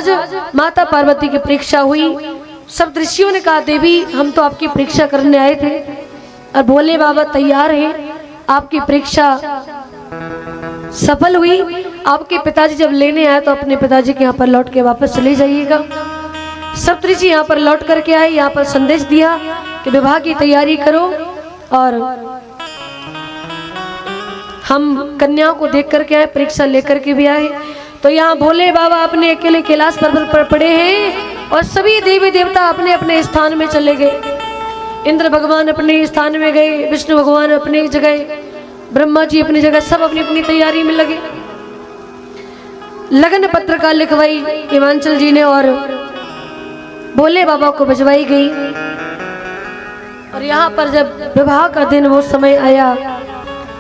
आज माता पार्वती की परीक्षा हुई। सब ऋषियों ने कहा देवी हम तो आपकी परीक्षा करने आए थे और भोले बाबा तैयार हैं, आपकी परीक्षा सफल हुई। आपके पिताजी जब लेने आए तो अपने पिताजी के यहाँ पर लौट के वापस चले जाइएगा। सब ऋषि यहाँ पर लौट करके आए, यहाँ पर संदेश दिया कि विवाह की तैयारी करो और हम कन्याओं को देख करके आए, परीक्षा लेकर के भी आए। तो यहाँ भोले बाबा अपने अकेले कैलाश पर्वत पर पड़े हैं और सभी देवी देवता अपने अपने स्थान में चले गए। इंद्र भगवान अपने स्थान में गए, विष्णु भगवान अपनी जगह, ब्रह्मा जी अपनी जगह, सब अपनी अपनी तैयारी में लगे। लगन पत्रिका लिखवाई हिमांचल जी ने और भोले बाबा को भिजवाई गई। और यहाँ पर जब विवाह का दिन वो समय आया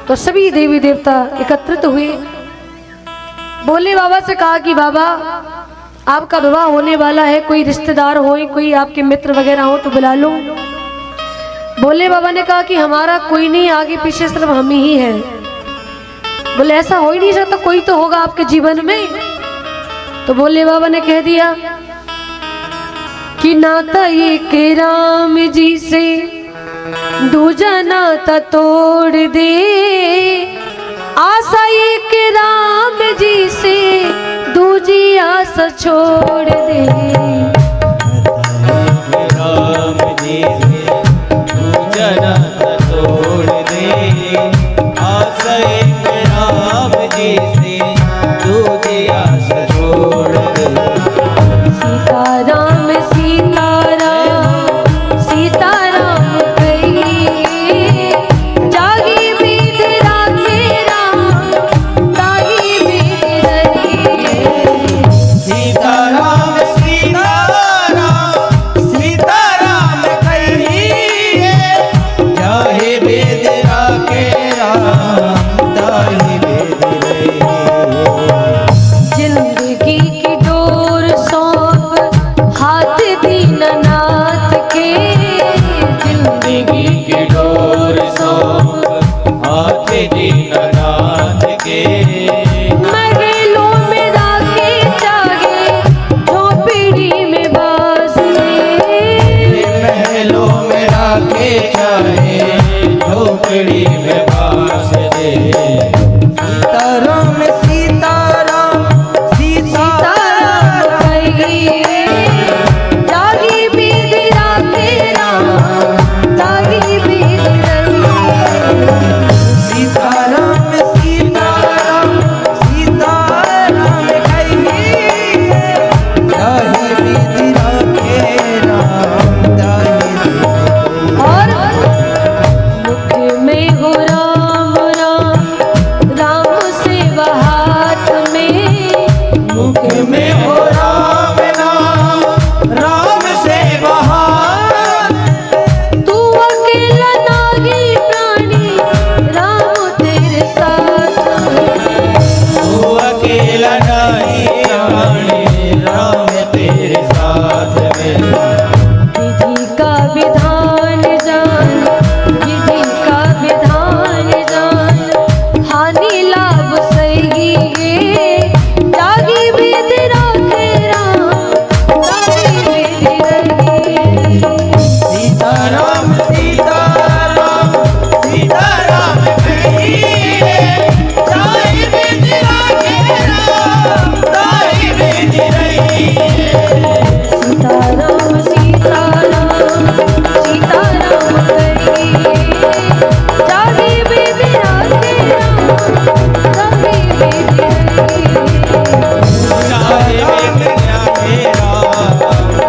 तो सभी देवी देवता एकत्रित हुए। भोले बाबा से कहा कि बाबा आपका विवाह होने वाला है, कोई रिश्तेदार हो, कोई आपके मित्र वगैरह हो तो बुला लो। भोले बाबा ने कहा कि हमारा कोई नहीं, आगे पीछे सिर्फ हम ही हैं। बोले ऐसा हो ही नहीं सकता, कोई तो होगा आपके जीवन में। तो भोले बाबा ने कह दिया कि नाता एक राम जी से दूजा नाता तोड़ दे, आशा एक राम जी से दूजी आशा छोड़ दे। राम जी से दूजा नाता तोड़ दे, आशा एक राम जी से दूजी आशा छोड़ दे। सीताराम सीताराम सीताराम कहिए, जागी बीत राखे राम, ताही बीत रहिए। सीताराम सीताराम सीताराम कहिए, जाहे वेद राखे राम, ताहि वेद रहिए। जिंदगी की डोर सौंप हाथ दीननाथ के, जिंदगी की डोर सौंप हाथ दीननाथ के। महलों में राखे चाहे झोपड़ी में बास ले, महलों में राखे चाहे झोपड़ी में बास दे। सीताराम सीताराम सीताराम कहिए, जागी बीत राखे राम, ताही बीत रहिए। सीताराम सीताराम सीताराम कहिए, जाहि विधि राखे राम, ताहि विधि। और मुख में हो राम राम, राम सेवा हाथ में, मुख में हो राम नाम, राम से बहार। तू अकेला नागी प्राणी, राम तेरे साथ में। तू अकेला नहीं रानी, राम तेरे साथ में। विधि का विधान जान, विधि का विधान जान, हानि लाभ सही गे, जागी बीत राखे राम, ताही बीत रहिए। सीताराम सीताराम सीताराम कहिए, जाहि विधि राखे राम, ताहि विधि रहिए। सीताराम सीताराम सीताराम कहिए, जाहि विधि राखे राम, ताही विधि रहिए। जाहि विधि राखे राम,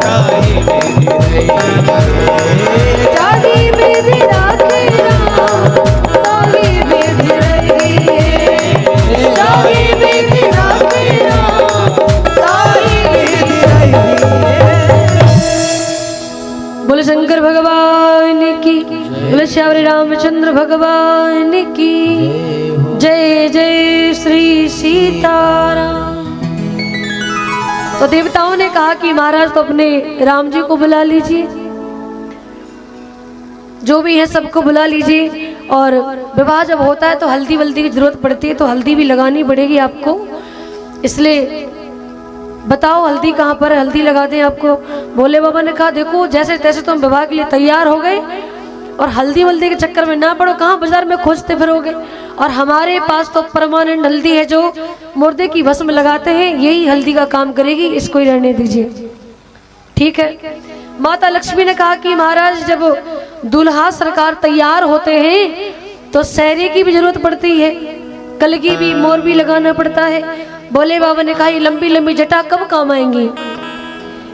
ताहि विधि रहिए। जाहि विधि राखे राम, ताही विधि रहिए। जाहि विधि राखे राम, ताही विधि रहिए। बोले शंकर भगवान की, बोले श्यावरी रामचंद्र भगवान की जय। जय श्री सीताराम। तो देवताओं ने कहा कि महाराज तो अपने राम जी को बुला लीजिए, जो भी है सबको बुला लीजिए। और विवाह जब होता है तो हल्दी वल्दी की जरूरत पड़ती है, तो हल्दी भी लगानी पड़ेगी आपको। इसलिए बताओ हल्दी कहाँ पर है, हल्दी लगा दें आपको। भोले बाबा ने कहा देखो जैसे तैसे तुम विवाह के लिए तैयार हो गए और हल्दी वल्दी के चक्कर में ना पड़ो, कहाँ बाजार में खोजते फिरोगे। और हमारे पास तो परमानेंट हल्दी है जो मुर्दे की भस्म लगाते हैं, यही हल्दी का काम करेगी, इसको ही रहने दीजिए। ठीक है। माता लक्ष्मी ने कहा कि महाराज जब दूल्हा सरकार तैयार होते हैं तो सहरे की भी जरूरत पड़ती है, कलगी भी, मोर भी लगाना पड़ता है। भोले बाबा ने कहा ये लंबी लंबी जटा कब काम आएंगी,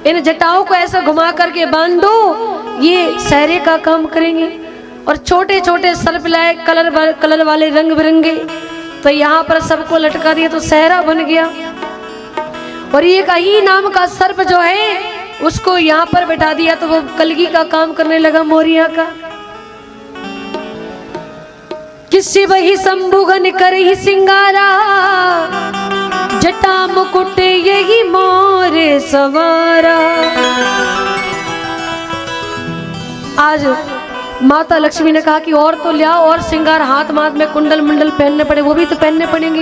इन जटाओं को ऐसा घुमा करके बांध दो, ये सहरे का काम करेंगे। और छोटे छोटे सर्प लाए कलर वाले रंग बिरंगे, तो यहाँ पर सबको लटका दिया तो सहरा बन गया। और ये कहीं नाम का सर्प जो है उसको यहाँ पर बैठा दिया तो वो कलगी का काम करने लगा, मोरिया का। किसी वही शंभुगन कर ही सिंगारा, जटा मुकुट यही मोरे सवारा। आज माता लक्ष्मी ने कहा कि और तो लिया और श्रृंगार, हाथ माथ में कुंडल मंडल पहनने पड़े, वो भी तो पहनने पड़ेंगे।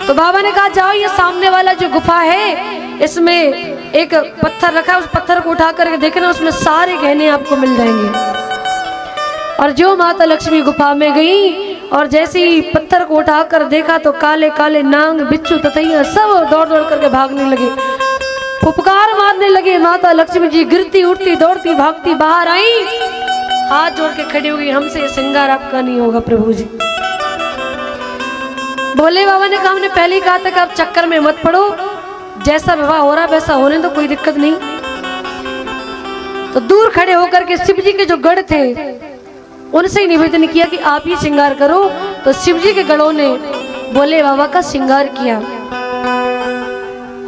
तो बाबा ने कहा जाओ ये सामने वाला जो गुफा है इसमें एक पत्थर रखा है, उस पत्थर को उठा करके देखना, उसमें सारे गहने आपको मिल जाएंगे। और जो माता लक्ष्मी गुफा में गई और जैसे ही पत्थर को उठाकर देखा तो काले काले नांग, बिच्छू, ततैया सब दौड़ दौड़ करके भागने लगे, फुफकार मारने लगे। माता लक्ष्मी जी गिरती उठती दौड़ती भागती बाहर आई, हाथ जोड़ के खड़ी हो गई, हमसे श्रृंगार आपका नहीं होगा प्रभु जी। भोले बाबा ने कहा हमने पहले ही कहा था कि आप चक्कर में मत पड़ो, जैसा विवाह हो रहा वैसा होने तो कोई दिक्कत नहीं। तो दूर खड़े होकर के शिव जी के जो गढ़ थे उनसे ही निवेदन किया कि आप ही श्रृंगार करो। तो शिव जी के गढ़ों ने भोले बाबा का श्रृंगार किया,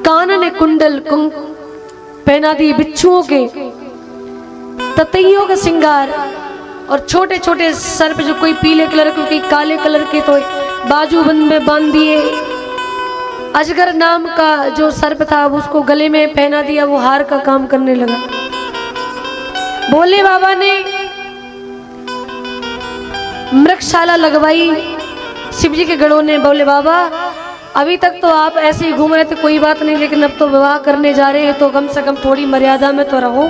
कान ने कुंडल पहना दी, बिच्छुओं के, ततैयों का श्रृंगार, और छोटे छोटे सर्प जो कोई पीले कलर के कोई काले कलर के तो बाजूबंद में बांध दिए। अजगर नाम का जो सर्प था उसको गले में पहना दिया, वो हार का काम करने लगा। भोले बाबा ने मृगशाला लगवाई शिव जी के गढ़ों ने। बोले बाबा अभी तक तो आप ऐसे ही घूम रहे थे, कोई बात नहीं, लेकिन अब तो विवाह करने जा रहे हैं तो कम से कम थोड़ी मर्यादा में तो रहो।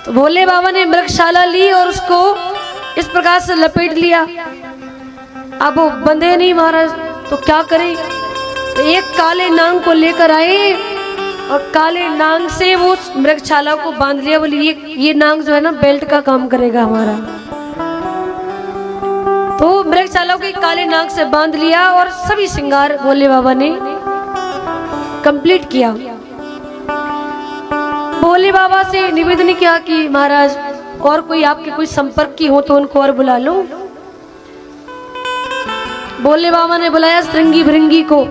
तो भोले बाबा ने मृगशाला ली और उसको इस प्रकार से लपेट लिया। अब वो बंधे नहीं महाराज, तो क्या करें। तो एक काले नांग को लेकर आए और काले नांग से वो मृगशाला को बांध लिया। बोले ये नांग जो है ना बेल्ट का काम करेगा हमारा। तो मृगशाला को एक काले नाग से बांध लिया और सभी श्रृंगार भोले बाबा ने कंप्लीट किया। भोले बाबा से निवेदन किया कि महाराज और कोई आपके कोई संपर्क की हो तो उनको और बुला लो। भोले बाबा ने बुलाया श्रृंगी भृंगी को।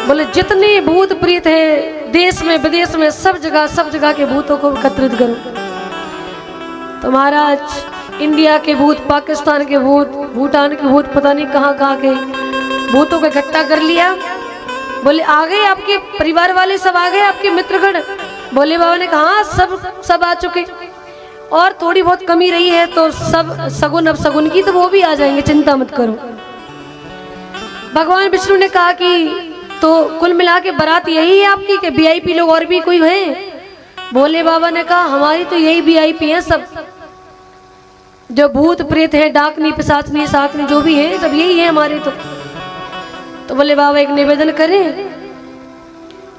बोले जितने भूत प्रेत हैं देश में विदेश में सब जगह के भूतों को एकत्रित करो। तो महाराज इंडिया के भूत, पाकिस्तान के भूत, भूटान के भूत, पता नहीं कहाँ के भूतों को इकट्ठा कर लिया। बोले आ गए आपके परिवार वाले, सब आ गए आपके मित्रगण। भोले बाबा ने कहा सब आ चुके और थोड़ी बहुत कमी रही है तो सब सगुन अब सगुन की तो वो भी आ जाएंगे, चिंता मत करो। भगवान विष्णु ने कहा कि तो कुल मिला के बारात यही है आपकी कि वीआईपी लोग और भी कोई है। भोले बाबा ने कहा हमारी तो यही वीआईपी है, सब जो भूत प्रेत है, डाकनी, पिशाचनी, साकनी जो भी है सब यही है हमारे। तो बोले बाबा एक निवेदन करें।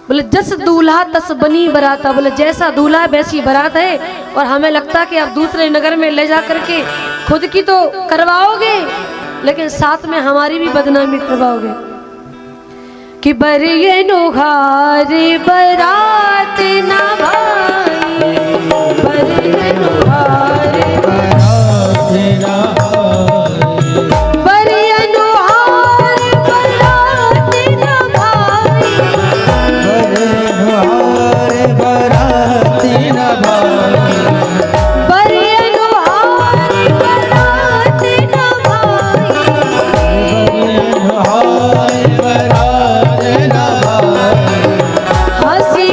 बोले जस दूल्हा तस बनी बराता। बोले जैसा दूल्हा वैसी बारात है और हमें लगता कि आप दूसरे नगर में ले जा करके खुद की तो करवाओगे लेकिन साथ में हमारी भी बदनामी करवाओगे। कि बरिये नुहारे बरात ना भाई, बरिये नुहारे हंसी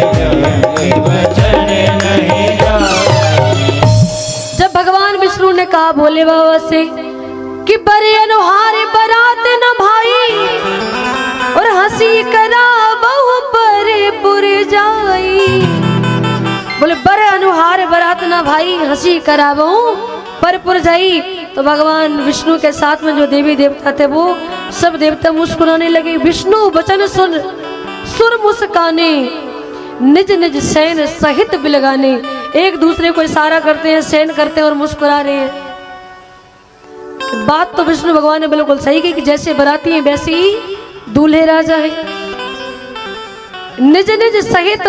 जाए बचन नहीं जाए। जब भगवान विष्णु ने कहा भोले बाबा से कि बड़े अनुहारे बरात न भाई और हंसी करा बहु परे पुर जाई। बोले बड़े अनुहार बरात न भाई हंसी करा बहु पर पुर जाई। तो भगवान विष्णु के साथ में जो देवी देवता थे वो सब देवता मुस्कुराने लगे। विष्णु वचन सुन सुर मुस्काने निज निज सैन सहित बिलगाने। एक दूसरे को इशारा करते हैं, सैन करते हैं और मुस्कुरा रहे हैं। बात तो विष्णु भगवान ने बिल्कुल सही की कि जैसे बराती हैं वैसे ही दूल्हे राजा हैं। निज निज सहित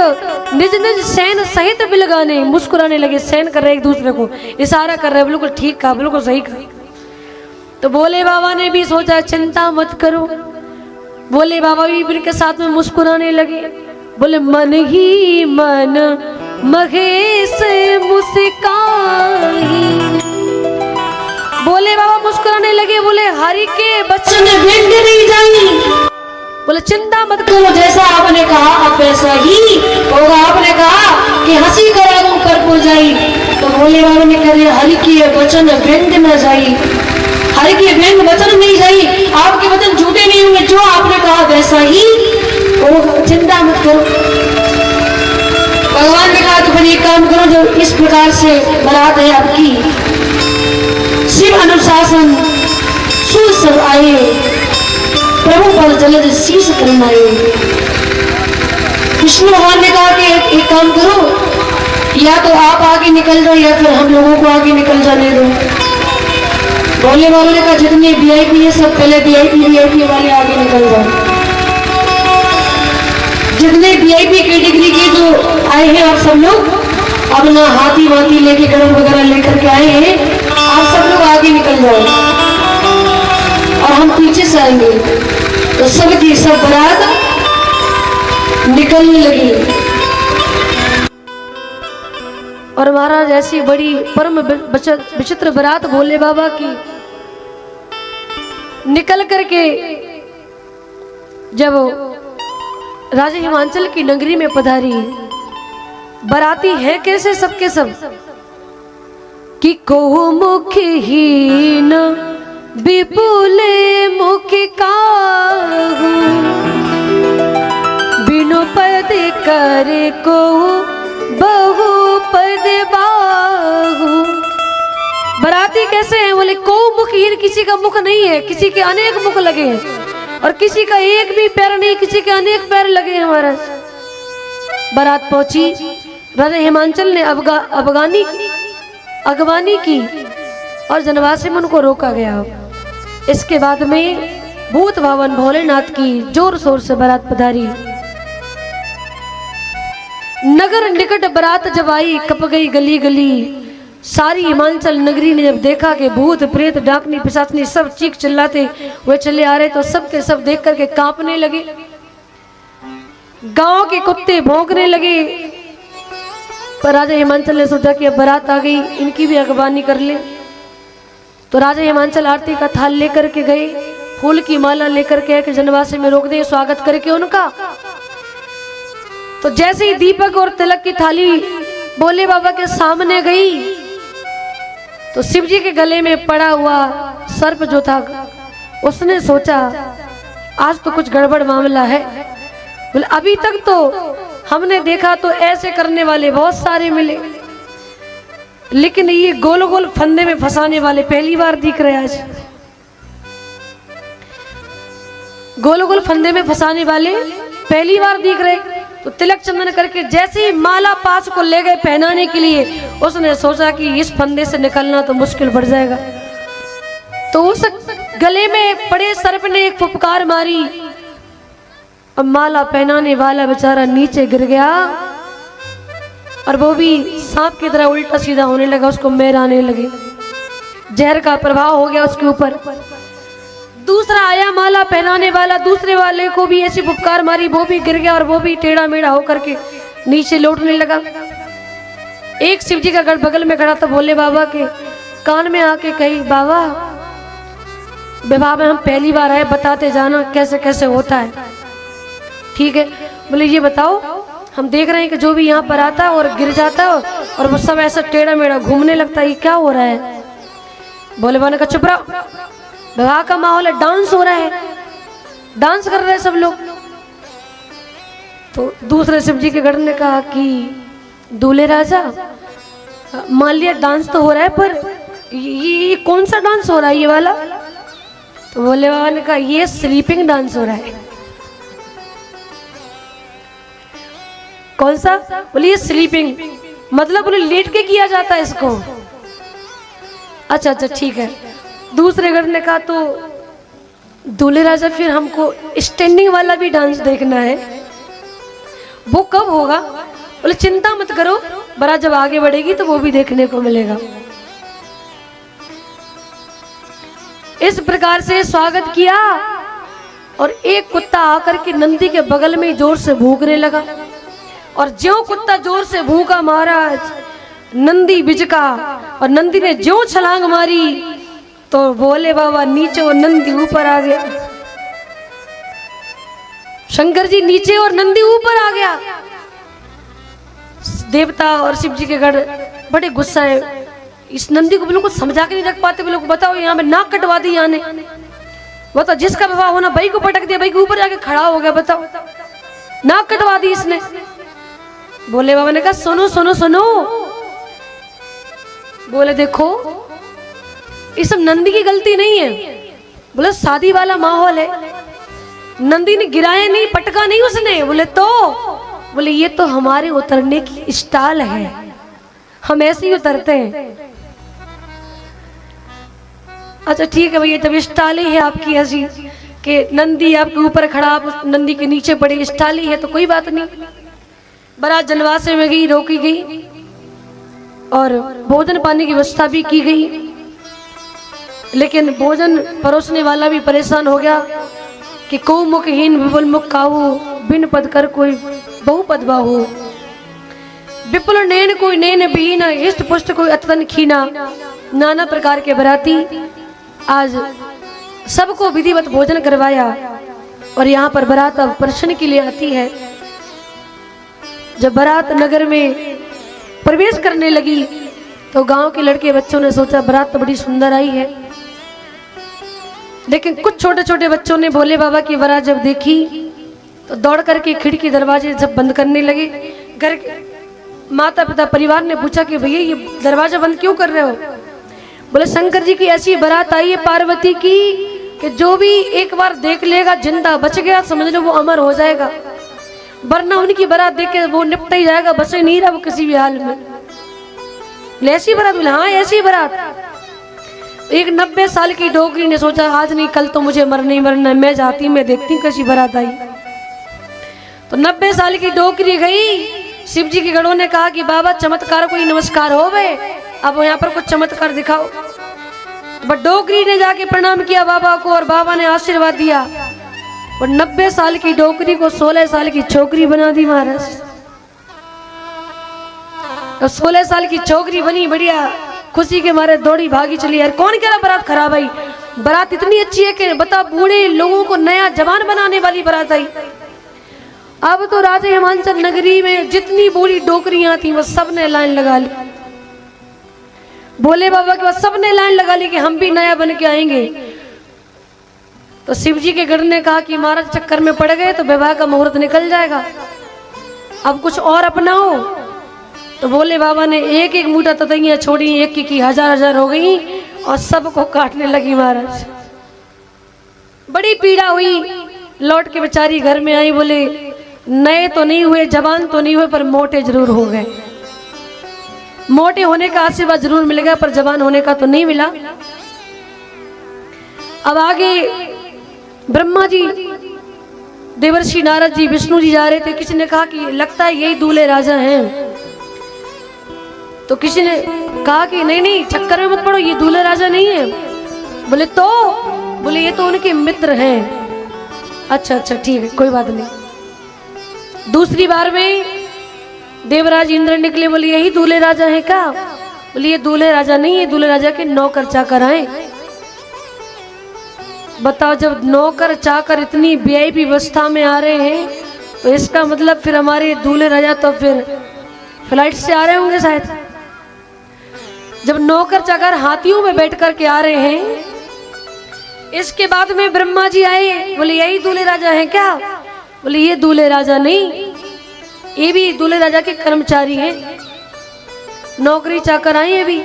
निज निज सैन सहित बिलगाने, मुस्कुराने लगे, सैन कर रहे एक दूसरे को, इशारा कर रहे। बिल्कुल ठीक कहा, बिल्कुल सही कहा। तो भोले बाबा ने भी सोचा चिंता मत करो। भोले बाबा भी उनके साथ में मुस्कुराने लगे। बोले मन ही मन महेश मुस्काई। भोले बाबा मुस्कुराने लगे। बोले हरि के बचन भिंड नहीं जाई। बोले चिंता मत करो, जैसा आपने कहा आप वैसा ही होगा। आपने कहा कि हंसी करा दूं कर पुर जाई। तो भोले बाबा ने कह दिया हरि के वचन भिंड न जाई। हरि के भिंड वचन नहीं जाई, आपके वचन झूठे नहीं होंगे। जो आपने कहा वैसा ही होगा, चिंता मत करो। भगवान ने कहा तो फिर एक काम करो, जो इस प्रकार से बारात है आपकी, शिव अनुशासन सुर सब आए, प्रभु पर जलद शीश करनाए। विष्णु भगवान ने कहा कि एक काम करो, या तो आप आगे निकल जाओ या फिर हम लोगों को आगे निकल जाने दो। भोले बाबा ने कहा जितने वीआईपी है सब पहले वीआईपी वाले आगे निकल जाओ। जितने वीआईपी कैटेगरी के जो आए हैं आप सब लोग अपना हाथी वाथी लेके गरम वगैरह लेकर के आए हैं, आप सब लोग आगे निकल जाओ और हम पीछे से आएंगे। तो सब की सब बारात निकलने लगी। और महाराज ऐसी बड़ी परम विचित्र बारात भोले बाबा की निकल करके जब राजा हिमांचल की नगरी में पधारी। बराती है कैसे सबके सब कि को मुखहीन विपुल मुख काहू बिनु पद करे को बहु पद बाहू। बराती कैसे हैं? बोले को मुखहीन, किसी का मुख नहीं है, किसी के अनेक मुख लगे हैं और किसी का एक भी पैर नहीं, किसी के अनेक पैर लगे हैं। महाराज बारात पहुंची, राजा हिमांचल ने अगवानी की और जनवासी में उनको रोका गया। इसके बाद में भूत भवन भोलेनाथ की जोर शोर से बारात पधारी। नगर निकट बारात जब आई, कप गई गली गली। सारी हिमांचल नगरी ने जब देखा कि भूत प्रेत डाकनी पिशाचनी सब चीख चिल्लाते हुए चले आ रहे, तो सब के सब देख करके कांपने लगे। गांव के कुत्ते भौंकने लगे। पर राजा हिमांचल ने सोचा कि अब बारात आ गई, इनकी भी अगवानी कर ले। तो राजा हिमांचल आरती का थाल लेकर के गए, फूल की माला लेकर के जनवासी में रोक दे स्वागत करके उनका। तो जैसे ही दीपक और तिलक की थाली भोले बाबा के सामने गई, तो शिव जी के गले में पड़ा हुआ सर्प जो था, उसने सोचा आज तो कुछ गड़बड़ मामला है। बोले अभी तक तो हमने देखा तो ऐसे करने वाले बहुत सारे मिले, लेकिन ये गोल गोल फंदे में फंसाने वाले पहली बार दिख रहे। आज गोल गोल फंदे में फंसाने वाले पहली बार दिख रहे। तो तिलक चंदन करके जैसे ही माला पास को ले गए पहनाने के लिए, उसने सोचा कि इस फंदे से निकलना तो मुश्किल पड़ जाएगा। तो उस गले में पड़े सर्प ने एक फुफकार मारी और माला पहनाने वाला बेचारा नीचे गिर गया और वो भी सांप की तरह उल्टा सीधा होने लगा, उसको मैर आने लगे, जहर का प्रभाव हो गया उसके ऊपर। दूसरा आया माला पहनाने वाला, दूसरे वाले को भी ऐसी फुफकार मारी, वो भी गिर गया और वो भी टेढ़ा मेढ़ा होकर के नीचे लौटने लगा। एक शिव जी का गढ़ बगल में खड़ा था, भोले बाबा के कान में आके कही, बाबा विवाह में हम पहली बार आए, बताते जाना कैसे कैसे होता है। ठीक है, बोले ये बताओ हम देख रहे हैं कि जो भी यहाँ पर आता है और गिर जाता है और वो सब ऐसा टेढ़ा मेढ़ा घूमने लगता है, ये क्या हो रहा है? भोले बाबा ने कहा चुप रहो, विवाह का माहौल है, डांस हो रहा है, डांस कर रहे हैं सब लोग। तो दूसरे शिव जी के गढ़ ने कहा कि दूल्हे राजा, मान लिया डांस तो हो रहा है, पर ये कौन सा डांस हो रहा है ये वाला? तो भोले बाबा ने कहा ये स्लीपिंग डांस हो रहा है। कौन सा? बोले ये स्लीपिंग, मतलब बोले लेट के किया जाता है इसको। अच्छा अच्छा ठीक है। दूसरे घर ने कहा तो दूल्हे राजा फिर हमको स्टैंडिंग वाला भी डांस देखना है, वो कब होगा? बोले चिंता मत करो, बारात जब आगे बढ़ेगी तो वो भी देखने को मिलेगा। इस प्रकार से स्वागत किया और एक कुत्ता आकर के नंदी के बगल में जोर से भूखने लगा, और ज्यों कुत्ता जोर से भूखा महाराज, नंदी बिजका और नंदी ने ज्यों छलांग मारी तो भोले बाबा नीचे और नंदी ऊपर आ गया। शंकर जी नीचे और नंदी ऊपर आ गया। देवता और शिव जी के गढ़ बड़े गुस्सा है, इस नंदी को बिल्कुल समझा के नहीं रख पाते। बिल्कुल बताओ, यहाँ पे नाक कटवा दी, यहाँ ने बताओ, जिसका विवाह होना भाई को पटक दिया, भाई के ऊपर जाके खड़ा हो गया, बताओ नाक कटवा दी इसने। भोले बाबा ने कहा सुनो सुनो सुनो। बोले देखो ये सब नंदी की गलती नहीं है। बोले शादी वाला माहौल है, नंदी ने गिराया नहीं, पटका नहीं उसने। बोले तो? बोले ये तो हमारे उतरने की स्टाइल है, हम ऐसे ही उतरते हैं। अच्छा ठीक है भैया, जब स्टाइल ही है आपकी ऐसी कि नंदी आपके ऊपर खड़ा, आप नंदी के नीचे पड़े, स्टाइल ही है तो कोई बात नहीं। बारात जनवासे में गई, रोकी गई और भोजन पानी की व्यवस्था भी की गई, लेकिन भोजन परोसने वाला भी परेशान हो गया कि को मुखहीन विपुल मुख काहू, बिन पद कर कोई बहु पद बाहू। विपुल नैन कोई नैन बीना, इष्ट पुष्ट कोई अतन खीना। नाना प्रकार के बराती आज सबको विधिवत भोजन करवाया और यहाँ पर बारात अब प्रश्न के लिए आती है। जब बारात नगर में प्रवेश करने लगी तो गांव के लड़के बच्चों ने सोचा बारात तो बड़ी सुंदर आई है, लेकिन कुछ छोटे छोटे बच्चों ने भोले बाबा की बारात जब देखी तो दौड़ करके खिड़की दरवाजे जब बंद करने लगे। घर के माता पिता परिवार ने पूछा कि भैया ये दरवाजा बंद क्यों कर रहे हो? बोले शंकर जी की ऐसी बारात आई है पार्वती की कि जो भी एक बार देख लेगा जिंदा बच गया, समझ लो वो अमर हो जाएगा, वरना उनकी बारात देख के वो निपट ही जाएगा, बच ही नहीं रहा वो किसी भी हाल में। ऐसी बारात? बोले हाँ ऐसी बारात। एक 90 साल की डोगरी ने सोचा आज नहीं कल तो मुझे मरना ही मरना है, मैं जाती मैं देखती हूँ कैसी बारात आई। तो 90 साल की डोगरी गई, शिव जी के गढ़ों ने कहा कि बाबा चमत्कार कोई नमस्कार हो गए, अब यहाँ पर कुछ चमत्कार दिखाओ। बट डोगरी ने जाके प्रणाम किया बाबा को और बाबा ने आशीर्वाद दिया और 90 साल की डोगरी को 16 साल की छोकरी बना दी महाराज। अब 16 साल की छोकरी बनी, बढ़िया खुशी के मारे दौड़ी भागी चली। यार कौन कह रहा बारात खराब आई? बारात इतनी अच्छी है कि बता बूढ़े लोगों को नया जवान बनाने वाली बारात आई। अब तो राजा हिमांचल नगरी में जितनी बूढ़ी डोकरियां थी वो सबने लाइन लगा ली, भोले बाबा के पास सबने लाइन लगा ली कि हम भी नया बन के आएंगे। तो शिव जी के गढ़ ने कहा कि महाराज चक्कर में पड़ गए तो विवाह का मुहूर्त निकल जाएगा, अब कुछ और अपनाओ। तो भोले बाबा ने एक एक मूठा ततैया छोड़ी, एक की 1000 हो गई और सबको काटने लगी महाराज। बड़ी पीड़ा हुई, लौट के बेचारी घर में आई, बोले नए तो नहीं हुए, जवान तो नहीं हुए, पर मोटे जरूर हो गए। मोटे होने का आशीर्वाद जरूर मिल गया पर जवान होने का तो नहीं मिला। अब आगे ब्रह्मा जी, देवर्षि नारद जी, विष्णु जी जा रहे थे। किसी ने कहा कि लगता है यही दूल्हे राजा हैं, तो किसी ने कहा कि नहीं नहीं चक्कर में मत पड़ो, ये दूल्हे राजा नहीं है। बोले तो? बोले ये तो उनके मित्र हैं। अच्छा अच्छा ठीक है कोई बात नहीं। दूसरी बार में देवराज इंद्र निकले, बोले यही दूल्हे राजा हैं क्या? बोले ये दूल्हे राजा नहीं है, दूल्हे राजा के नौकर चाकर आए। बताओ जब नौकर चाकर इतनी वीआईपी व्यवस्था में आ रहे हैं तो इसका मतलब फिर हमारे दूल्हे राजा तो फिर फ्लाइट से आ रहे होंगे शायद। जब नौकर चाकर हाथियों में बैठ कर के आ रहे हैं, इसके बाद में ब्रह्मा जी आए, बोले यही दूल्हे राजा हैं क्या? बोले ये दूल्हे राजा नहीं, ये भी दूल्हे राजा के कर्मचारी हैं, नौकरी चाकर आए ये भी।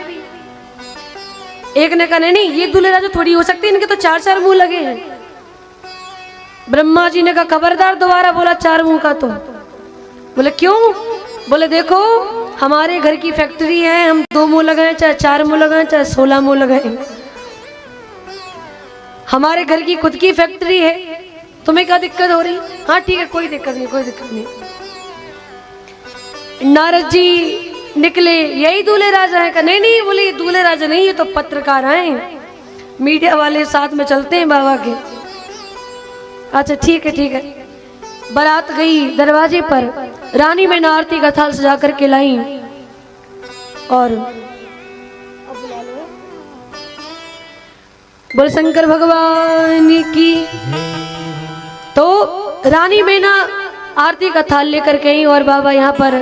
एक ने कहा नहीं ये दूल्हे राजा थोड़ी हो सकते, इनके तो 4-4 मुंह लगे हैं। ब्रह्मा जी ने कहा खबरदार दोबारा बोला 4 मुंह का तो। बोले क्यों? बोले देखो हमारे घर की फैक्ट्री है, हम 2 मुंह लगाए चाहे 4 मुंह लगाए चाहे 16 मुंह लगाए, हमारे घर की खुद की फैक्ट्री है, तुम्हें क्या दिक्कत हो रही? हाँ ठीक है कोई दिक्कत नहीं, कोई दिक्कत नहीं। नारद जी निकले, यही दूल्हे राजा है? का नहीं नहीं, बोले ये दूल्हे राजा नहीं, ये तो पत्रकार हैं, मीडिया वाले साथ में चलते हैं बाबा के। अच्छा ठीक है ठीक है। बारात गई दरवाजे पर, रानी मैना आरती का थाल सजा करके लाई और बोल शंकर भगवान की। तो रानी मैना आरती का थाल लेकर के आई और बाबा यहाँ पर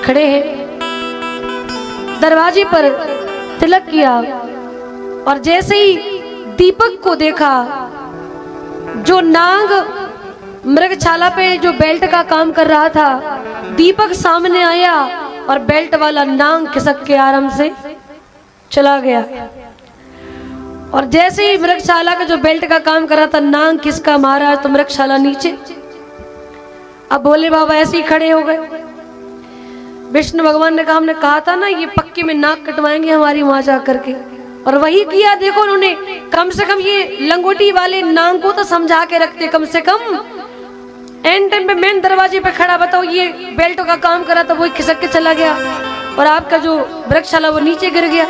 खड़े हैं, दरवाजे पर तिलक किया और जैसे ही दीपक को देखा, जो नाग मृगशाला पे जो बेल्ट का काम कर रहा था, दीपक सामने आया और बेल्ट वाला नाग खिसक के आराम से चला गया। और जैसे ही मृगशाला का जो बेल्ट का काम कर रहा था, नाग किसका मारा तो मृगशाला नीचे। अब भोले बाबा ऐसे ही खड़े हो गए। विष्णु भगवान ने कहा, हमने कहा था ना ये पक्के में नाक कटवाएंगे हमारी वहां जा करके, और वही किया। देखो उन्होंने कम से कम ये लंगोटी वाले नाग को तो समझा के रखते, कम से कम एंड टाइम पे मेन दरवाजे पे खड़ा, बताओ ये बेल्टों का काम करा तो वो खिसक के चला गया और आपका जो वृक्षशाला वो नीचे गिर गया।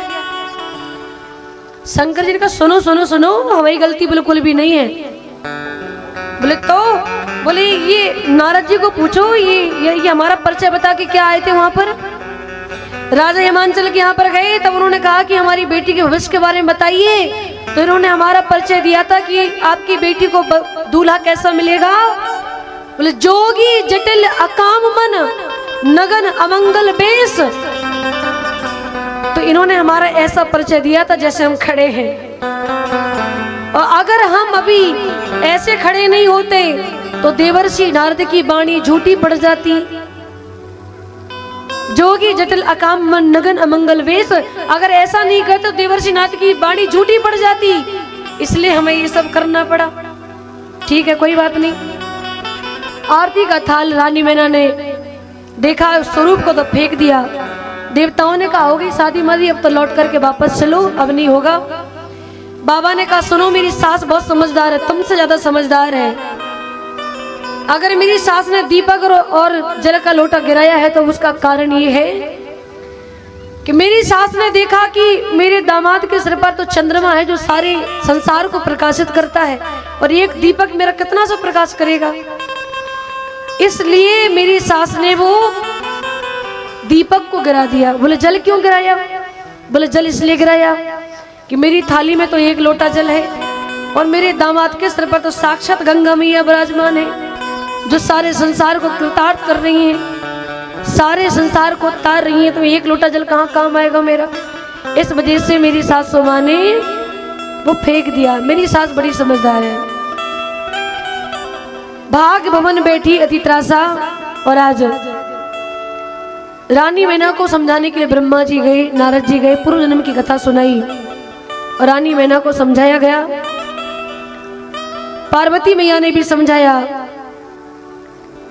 शंकर जी ने कहा सुनो सुनो सुनो, हमारी गलती बिल्कुल भी नहीं है। बोले तो? बोले ये नारद जी को पूछो, ये हमारा परिचय बता के क्या आए थे वहां पर। राजा हिमांचल के यहाँ पर गए, तब उन्होंने कहा कि हमारी बेटी के भविष्य के बारे में बताइए। तो इन्होंने हमारा परिचय दिया था कि आपकी बेटी को दूल्हा कैसा मिलेगा। बोले जोगी जटिल अकाम मन नगन अमंगल बेस। तो इन्होंने हमारा ऐसा परिचय दिया था जैसे हम खड़े हैं, और अगर हम अभी ऐसे खड़े नहीं होते तो देवर्षि नारद की वाणी झूठी पड़ जाती। जोगी जटिल अकाम मन नगन अमंगल वेश, अगर ऐसा नहीं करते तो देवर्षि नारद की वाणी झूठी पड़ जाती, इसलिए हमें ये सब करना पड़ा। ठीक है कोई बात नहीं। आरती का थाल रानी मैना ने देखा, स्वरूप को तो फेंक दिया। देवताओं ने कहा होगी शादी मदी, अब तो लौट करके वापस चलो, अब नहीं होगा। बाबा ने कहा सुनो मेरी सास बहुत समझदार है, तुमसे ज्यादा समझदार है। अगर मेरी सास ने दीपक और जल का लोटा गिराया है तो उसका कारण ये है कि मेरी सास ने देखा कि मेरे दामाद के सिर पर तो चंद्रमा है जो सारे संसार को प्रकाशित करता है, और एक दीपक मेरा कितना सा प्रकाश करेगा। इसलिए मेरी सास ने वो दीपक को गिरा दिया। बोले जल क्यों गिराया? बोले जल इसलिए गिराया कि मेरी थाली में तो 1 लोटा जल है और मेरे दामाद के सिर पर तो साक्षात गंगा मैया विराजमान है, जो सारे संसार को कृतार्थ कर रही हैं, सारे संसार को तार रही हैं, तो 1 लोटा जल कहाँ काम आएगा मेरा। इस वजह से मेरी सासू माँ ने वो फेंक दिया। मेरी सास बड़ी समझदार है। भाग भवन बैठी अति त्रासा, और आज रानी मैना को समझाने के लिए ब्रह्मा जी गए, नारद जी गए, पूर्व जन्म की कथा सुनाई और रानी मैना को समझाया गया। पार्वती मैया ने भी समझाया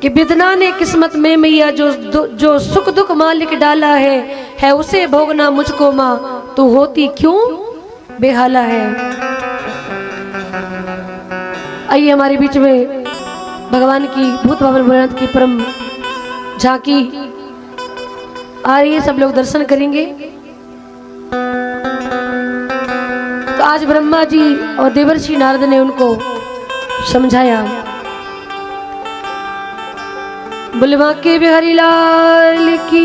कि विधना ने किस्मत में मैया जो सुख दुख माँ लिख डाला है उसे भोगना मुझको माँ, तू होती क्यों बेहाला है। आइए हमारे बीच में भगवान की भूत भवन भोलेनाथ की परम झांकी आ रही है, सब लोग दर्शन करेंगे। तो आज ब्रह्मा जी और देवर्षि नारद ने उनको समझाया। बुलवा के बिहारी लाल की।